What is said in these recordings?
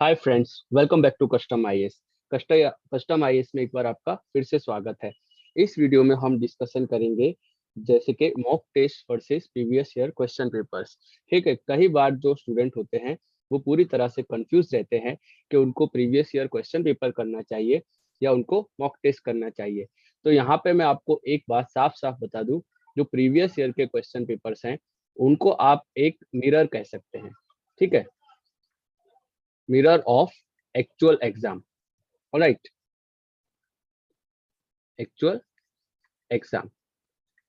Hi friends, welcome back to custom IAS. Custom IAS में एक बार आपका फिर से स्वागत है। इस वीडियो में हम डिस्कशन करेंगे जैसे कि mock test versus previous year question papers. ठीक है, कई बार जो स्टूडेंट होते हैं वो पूरी तरह से कंफ्यूज रहते हैं कि उनको प्रीवियस ईयर क्वेश्चन पेपर करना चाहिए या उनको मॉक टेस्ट करना चाहिए। तो यहाँ पे मैं आपको एक बात साफ साफ बता दूं, जो प्रीवियस ईयर के क्वेश्चन पेपर्स हैं उनको आप एक मिरर कह सकते हैं। ठीक है, mirror of actual exam. Alright, actual exam.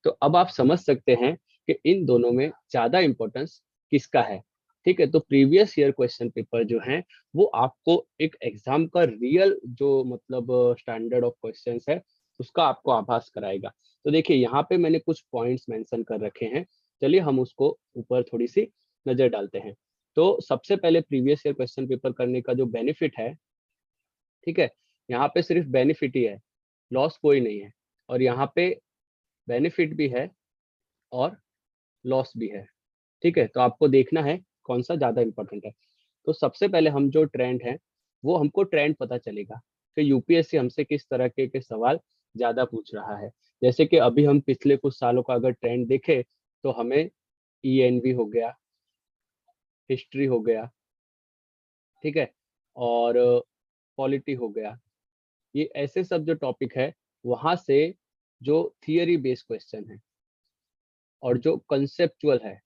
तो अब आप समझ सकते हैं कि इन दोनों में ज्यादा इंपॉर्टेंस किसका है। ठीक है, तो प्रीवियस ईयर क्वेश्चन पेपर जो हैं वो आपको एक एग्जाम का रियल जो मतलब स्टैंडर्ड ऑफ क्वेश्चंस है उसका आपको आभास कराएगा। तो देखिए यहाँ पे मैंने कुछ पॉइंट्स मेंशन कर रखे हैं, चलिए हम उसको ऊपर थोड़ी सी नजर डालते हैं। तो सबसे पहले प्रीवियस ईयर क्वेश्चन पेपर करने का जो बेनिफिट है, ठीक है, यहाँ पे सिर्फ बेनिफिट ही है, लॉस कोई नहीं है। और यहाँ पे बेनिफिट भी है और लॉस भी है। ठीक है, तो आपको देखना है कौन सा ज्यादा इंपॉर्टेंट है। तो सबसे पहले हम जो ट्रेंड है वो हमको ट्रेंड पता चलेगा कि यूपीएससी हमसे किस तरह के सवाल ज्यादा पूछ रहा है। जैसे कि अभी हम पिछले कुछ सालों का अगर ट्रेंड देखें तो हमें ईएनवी हो गया, हिस्ट्री हो गया, ठीक है, और पॉलिटी हो गया, ये ऐसे सब जो टॉपिक है वहां से जो थियरी बेस्ड क्वेश्चन है और जो कंसेप्चुअल है,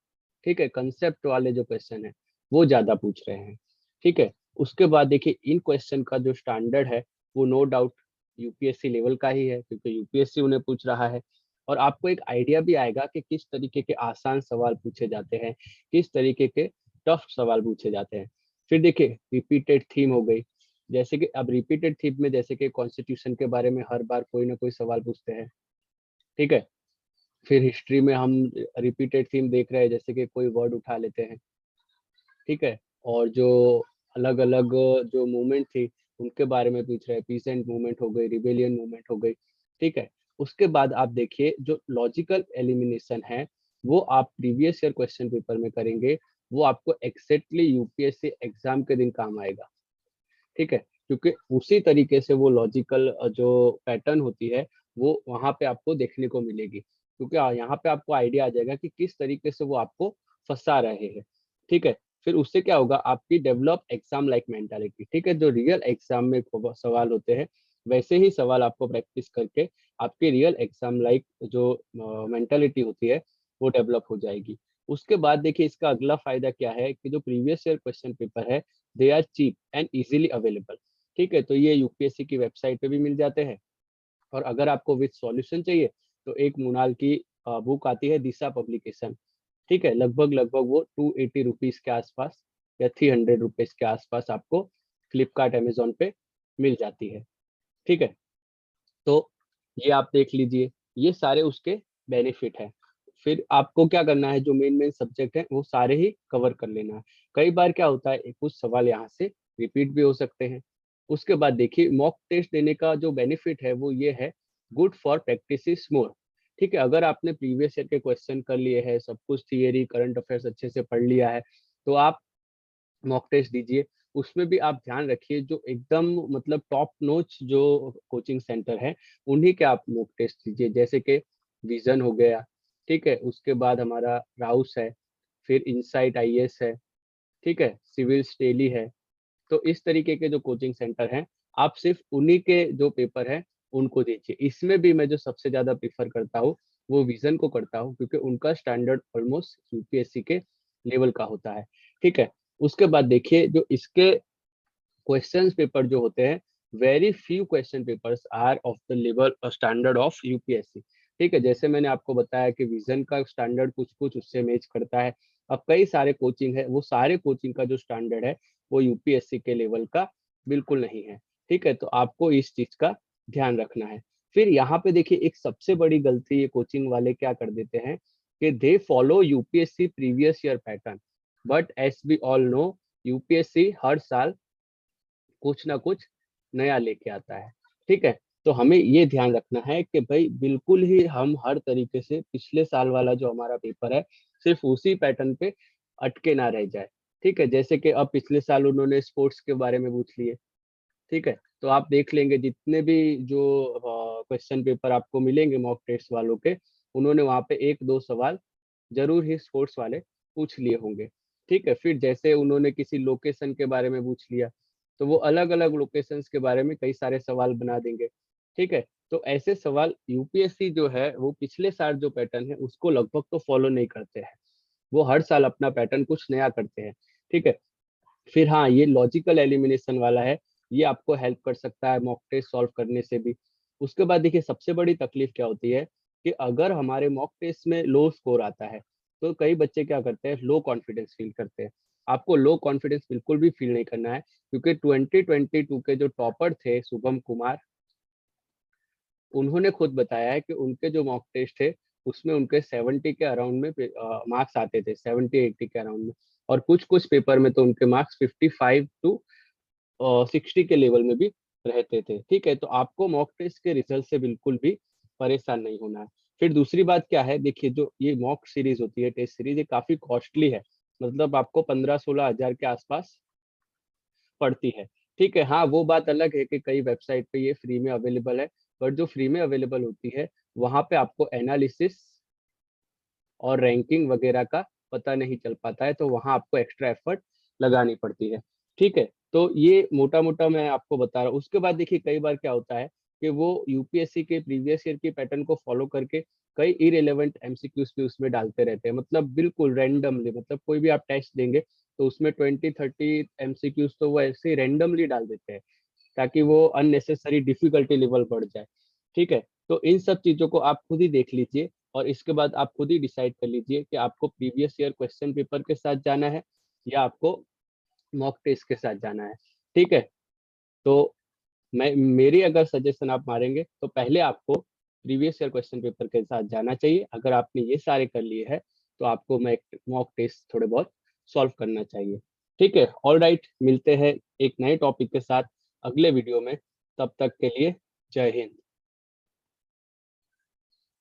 ठीक है, कंसेप्ट वाले जो क्वेश्चन है वो ज्यादा पूछ रहे हैं। ठीक है, उसके बाद देखिए इन क्वेश्चन का जो स्टैंडर्ड है वो नो डाउट यूपीएससी लेवल का ही है, क्योंकि यूपीएससी उन्हें पूछ रहा है। और आपको एक आइडिया भी आएगा कि किस तरीके के आसान सवाल पूछे जाते हैं, किस तरीके के टफ सवाल पूछे जाते हैं। फिर देखिए रिपीटेड थीम हो गई, जैसे कि अब रिपीटेड थीम में जैसे कि कॉन्स्टिट्यूशन के बारे में हर बार कोई ना कोई सवाल पूछते हैं। ठीक है, फिर हिस्ट्री में हम रिपीटेड थीम देख रहे हैं, जैसे कि कोई वर्ड उठा लेते हैं। ठीक है, और जो अलग अलग जो मूवमेंट थी उनके बारे में पूछ रहे हैं, पीसेंट मूवमेंट हो गई, रिबेलियन मूवमेंट हो गई। ठीक है, उसके बाद आप देखिए जो लॉजिकल एलिमिनेशन है वो आप प्रीवियस ईयर क्वेश्चन पेपर में करेंगे, वो आपको एग्जैक्टली यूपीएससी एग्जाम के दिन काम आएगा। ठीक है, क्योंकि उसी तरीके से वो लॉजिकल जो पैटर्न होती है वो वहां पे आपको देखने को मिलेगी, क्योंकि यहाँ पे आपको आइडिया आ जाएगा कि किस तरीके से वो आपको फंसा रहे हैं। ठीक है, फिर उससे क्या होगा, आपकी डेवलप एग्जाम लाइक मेंटालिटी। ठीक है, जो रियल एग्जाम में सवाल होते हैं वैसे ही सवाल आपको प्रैक्टिस करके आपकी रियल एग्जाम लाइक जो मेंटालिटी होती है वो डेवलप हो जाएगी। उसके बाद देखिए इसका अगला फायदा क्या है कि जो प्रीवियस ईयर क्वेश्चन पेपर है they are cheap and easily available. ठीक है, तो ये यूपीएससी की वेबसाइट पे भी मिल जाते हैं। और अगर आपको विद सॉल्यूशन चाहिए तो एक मोनाल की बुक आती है, दिशा पब्लिकेशन। ठीक है, लगभग लगभग वो 280 रुपीज के आसपास या 300 रुपीज के आसपास आपको फ्लिपकार्ट अमेजोन पे मिल जाती है। ठीक है, तो ये आप देख लीजिए, ये सारे उसके बेनिफिट है। फिर आपको क्या करना है, जो मेन मेन सब्जेक्ट है वो सारे ही कवर कर लेना है। कई बार क्या होता है कुछ सवाल यहाँ से रिपीट भी हो सकते हैं। उसके बाद देखिए मॉक टेस्ट देने का जो बेनिफिट है वो ये है, good for practice is more. ठीक है, अगर आपने प्रीवियस ईयर के क्वेश्चन कर लिए हैं, सब कुछ थियरी करंट अफेयर्स अच्छे से पढ़ लिया है, तो आप मॉक टेस्ट दीजिए। उसमें भी आप ध्यान रखिए जो एकदम मतलब टॉप नोच जो कोचिंग सेंटर है उन्हीं के आप मॉक टेस्ट दीजिए, जैसे कि विजन हो गया। ठीक है, उसके बाद हमारा राउस है, फिर इनसाइट आईएएस है, ठीक है, सिविल स्टेली है। तो इस तरीके के जो कोचिंग सेंटर हैं आप सिर्फ उन्हीं के जो पेपर है उनको दीजिए। इसमें भी मैं जो सबसे ज्यादा प्रीफर करता हूँ वो विजन को करता हूँ, क्योंकि उनका स्टैंडर्ड ऑलमोस्ट यूपीएससी के लेवल का होता है। ठीक है, उसके बाद देखिए जो इसके क्वेश्चन पेपर जो होते हैं, very few question papers are of the level standard of UPSC. ठीक है, जैसे मैंने आपको बताया कि विजन का स्टैंडर्ड कुछ कुछ उससे मैच करता है। अब कई सारे कोचिंग है, वो सारे कोचिंग का जो स्टैंडर्ड है वो यूपीएससी के लेवल का बिल्कुल नहीं है। ठीक है, तो आपको इस चीज का ध्यान रखना है। फिर यहाँ पे देखिए एक सबसे बड़ी गलती ये कोचिंग वाले क्या कर देते हैं कि they follow UPSC previous year pattern, but as we all know UPSC हर साल कुछ ना कुछ नया लेके आता है। ठीक है, तो हमें ये ध्यान रखना है कि भाई बिल्कुल ही हम हर तरीके से पिछले साल वाला जो हमारा पेपर है सिर्फ उसी पैटर्न पे अटके ना रह जाए। ठीक है, जैसे कि अब पिछले साल उन्होंने स्पोर्ट्स के बारे में पूछ लिए, ठीक है, तो आप देख लेंगे जितने भी जो क्वेश्चन पेपर आपको मिलेंगे मॉक टेस्ट वालों के, उन्होंने वहाँ पे एक दो सवाल जरूर ही स्पोर्ट्स वाले पूछ लिए होंगे। ठीक है, फिर जैसे उन्होंने किसी लोकेशन के बारे में पूछ लिया, तो वो अलग अलग लोकेशंस के बारे में कई सारे सवाल बना देंगे। ठीक है, तो ऐसे सवाल यूपीएससी जो है वो पिछले साल जो पैटर्न है उसको लगभग तो फॉलो नहीं करते हैं, वो हर साल अपना पैटर्न कुछ नया करते हैं। ठीक है, फिर हाँ, ये लॉजिकल एलिमिनेशन वाला है, ये आपको हेल्प कर सकता है मॉक टेस्ट सॉल्व करने से भी। उसके बाद देखिए सबसे बड़ी तकलीफ क्या होती है कि अगर हमारे मॉक टेस्ट में लो स्कोर आता है, तो कई बच्चे क्या करते हैं, लो कॉन्फिडेंस फील करते हैं। आपको लो कॉन्फिडेंस बिल्कुल भी फील नहीं करना है, क्योंकि 2022 के जो टॉपर थे शुभम कुमार, उन्होंने खुद बताया है कि उनके जो मॉक टेस्ट थे उसमें उनके 70 के अराउंड में मार्क्स आते थे, 70-80 के अराउंड में। और कुछ कुछ पेपर में तो उनके मार्क्स 55 टू 60 के लेवल में भी रहते थे। ठीक है, तो आपको मॉक टेस्ट के रिजल्ट से बिल्कुल भी परेशान नहीं होना है। फिर दूसरी बात क्या है, देखिए जो ये मॉक सीरीज होती है, टेस्ट सीरीज, ये काफी कॉस्टली है, मतलब आपको 15-16 हजार के आसपास पड़ती है। ठीक है, हाँ वो बात अलग है कि कई वेबसाइट पे ये फ्री में अवेलेबल है, पर जो फ्री में अवेलेबल होती है वहां पे आपको एनालिसिस और रैंकिंग वगैरह का पता नहीं चल पाता है, तो वहां आपको एक्स्ट्रा एफर्ट लगानी पड़ती है। ठीक है, तो ये मोटा मोटा मैं आपको बता रहा हूँ। उसके बाद देखिए कई बार क्या होता है कि वो यूपीएससी के प्रीवियस ईयर की पैटर्न को फॉलो करके कई इरेलेवेंट एमसीक्यूज भी उसमें डालते रहते हैं, मतलब बिल्कुल रैंडमली, मतलब कोई भी आप टेस्ट देंगे तो उसमें 20-30 एमसीक्यूज तो वो ऐसे रैंडमली डाल देते हैं, ताकि वो अननेसेसरी डिफिकल्टी लेवल बढ़ जाए। ठीक है, तो इन सब चीजों को आप खुद ही देख लीजिए, और इसके बाद आप खुद ही डिसाइड कर लीजिए कि आपको प्रीवियस ईयर क्वेश्चन पेपर के साथ जाना है या आपको मॉक टेस्ट के साथ जाना है। ठीक है, तो मैं मेरी अगर सजेशन आप मारेंगे तो पहले आपको प्रीवियस ईयर क्वेश्चन पेपर के साथ जाना चाहिए। अगर आपने ये सारे कर लिए हैं तो आपको मॉक टेस्ट थोड़े बहुत सॉल्व करना चाहिए। ठीक है, ऑल राइट, मिलते हैं एक नए टॉपिक के साथ अगले वीडियो में। तब तक के लिए जय हिंद।